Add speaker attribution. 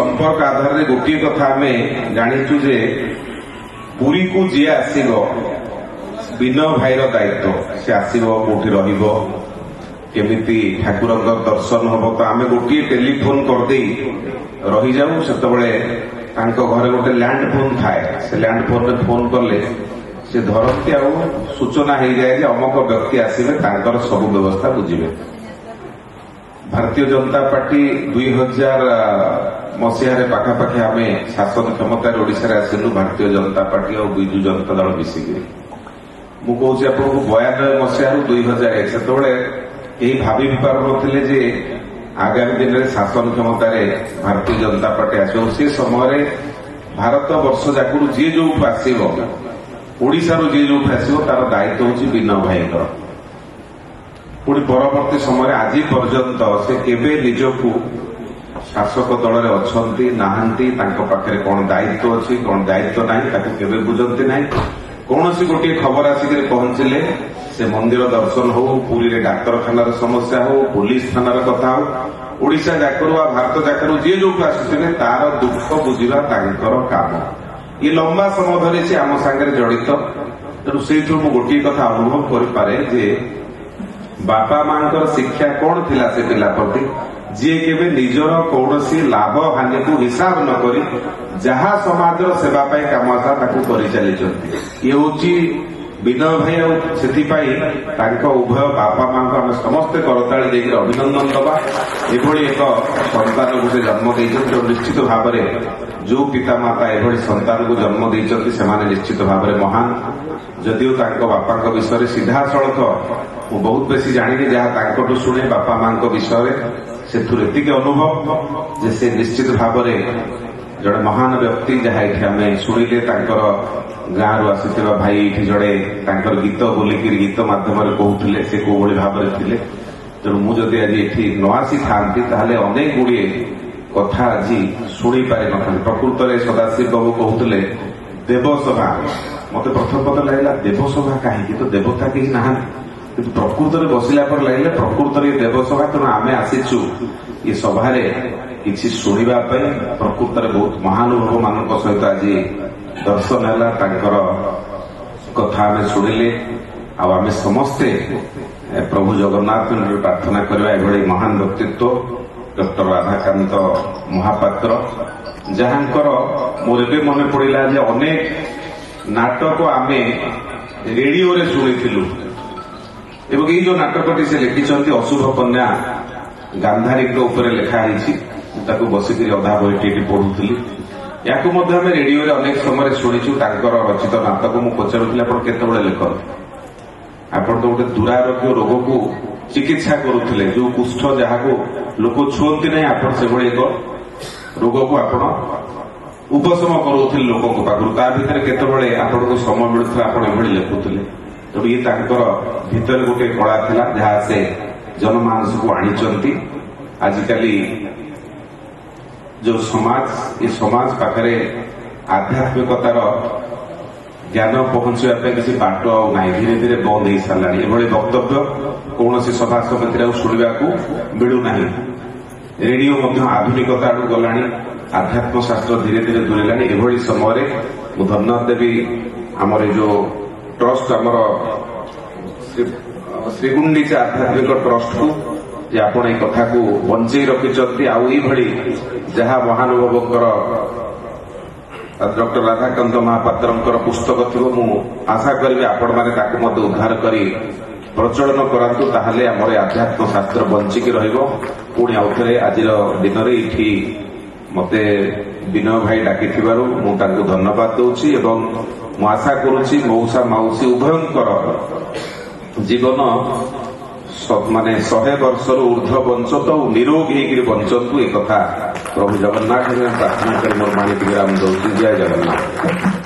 Speaker 1: संपर्क आधार में गोटे कथा आम जाचु जे पुरी को जी आसब विनय भाईर दायित्व से आसब कौटी रमिति ठाकुर दर्शन हम तो आम गोटे टेलीफोन करदे रही जाऊ से घरे गोटे लैंड फोन थाए से लैंड फोन में फोन कले से धरती आ सूचना हो जाए अमुक व्यक्ति आसवे सब व्यवस्था बुझे। भारतीय जनता पार्टी 2000 मसीह पाखापाखि आम शासन क्षमतार ओडिशा आसिलु भारतीय जनता पार्टी और विजु जनता दल मिसिक मुझे आपको 92 मसीह 2001 से भावी भी पार नी आगामी दिन में शासन क्षमतार भारतीय जनता पार्टी आस से समय भारत वर्ष जाक जी जो आसो ओडिशारू जी जो आसो तार दायित्व हूँ विनय भाई पुणी परवर्ती समय आज पर्यंत से केवे निजकू शासक दल में अच्छी नहांती पाखे कौन दायित्व अच्छी कौन दायित्व ना केवे बुझती ना कौन सी गोटे खबर आसिक पहुंचले से मंदिर दर्शन हो पुरी रे डाक्तरखानार समस्या हो पुलिस थानार कथा हो ओडिशा जाकरू भारत जाकरू जी जो आसुते तार दुख बुझा काम ये लंबा समय धरी से आम सागर जड़ित तेणु से गोटे कथा अनुभव करें बापा मां शिक्षा कौन थिला से पिला प्रति जी के निजर कौन लाभ हानि को हिसाब न करी जहा समाज सेवा काम कर चली ये हूँ विनय भाई उभय बापा मां को समस्ते करताली देकर अभिनंदन दबा एभली एक संतान को से जन्म देते निश्चित भाव जो पिता माता एभली संतान को जन्म देते से निश्चित भाव महान जदिव बापा विषय सीधा सड़क मु बहुत बेसी जानी जहाँ शुणे बापा मां विषय से अनुभव जे से निश्चित भाव जड़े महान व्यक्ति जहाँ ये आम शुणिले गाँव रु आसी भाई ये जड़े गीत बोलिक गीत मध्यम कहते से कौ भाव थे तेणु मुझे आज ये न आसी था अनेक गुड़िए कथा आज शुणी पारि न प्रकृत में सदाशिव बाबू कहते देवसभा मत प्रथम पद लगेगा देवसभा कहीं तो देवता कहीं ना कि प्रकृत में बसला पर लगे प्रकृत में देवसभा तेणु आम आसीचु ये सभा किसी शुणा प्रकृत में बहुत महानुभव मान सहित आज दर्शन है कथा आम शुणिले आम समस्ते प्रभु जगन्नाथ प्रार्थना करवा एभली महान व्यक्तित्व डॉक्टर राधाकांत महापात्र जहाँकर मोर ए मन पड़ा अनेक नाटक आम रेडियो रे शुणु एवं ये जो नाटकटी से लिखिं अशुभ कन्या गांधारी उपर लिखाई बसिक अधा बहीटी पढ़ुली या रेडियो रे अनेक समय शुणीचु रचित नाटक मुझे पचारूली आप केतबे लिखते आपड़ तो गोटे दुरारोग्य रोग को चिकित्सा करुले जो कुष्ठ जहाँ को लोक छुअती ना आप एक रोग को आप उपशम करुले लोक पाखु ता भर केतबे आपको समय मिलूला आप लिखुले तेणु ये भितर गोटे कला थिला जहाँ से जनमानस को आनी आजिकाली जो समाज ये समाज पाखे आध्यात्मिकतार ज्ञान पहुंचापी किसी बाट आना धीरे धीरे बंद हो सारा ये वक्तव्य कौन सभा समिति शुणा मिलूना रेडियो आधुनिकता आड़ गला आध्यात्म शास्त्र धीरे धीरे दूरेला एभली समय मुझे धन्यवाद देवी आमर जो ट्रस्ट आमर श्रीगुंडीचा आध्यात्मिक ट्रस्ट को जे आपण एक कथा को बंचे रखिंट आउरी जहाँ महानुभवकर डॉक्टर राधाकांत महापात्र पुस्तक थी मु आशा करी आपण मैंने उद्धार कर प्रचलन करातु ताहले आमर आध्यात्म शास्त्र बंचिकी पुणी आउ थे आज दिन ये मते विनय भाई डाकी मुझे धन्यवाद दूची एवं मु आशा करुच्ची मौसा माउसी उभयंकर जीवन माने 100 वर्ष ऊर्ध्व बंचत और निरोगी बंचतु एक प्रभु जगन्नाथ प्रार्थना कर मोर मानी विराम दौर जय जगन्नाथ।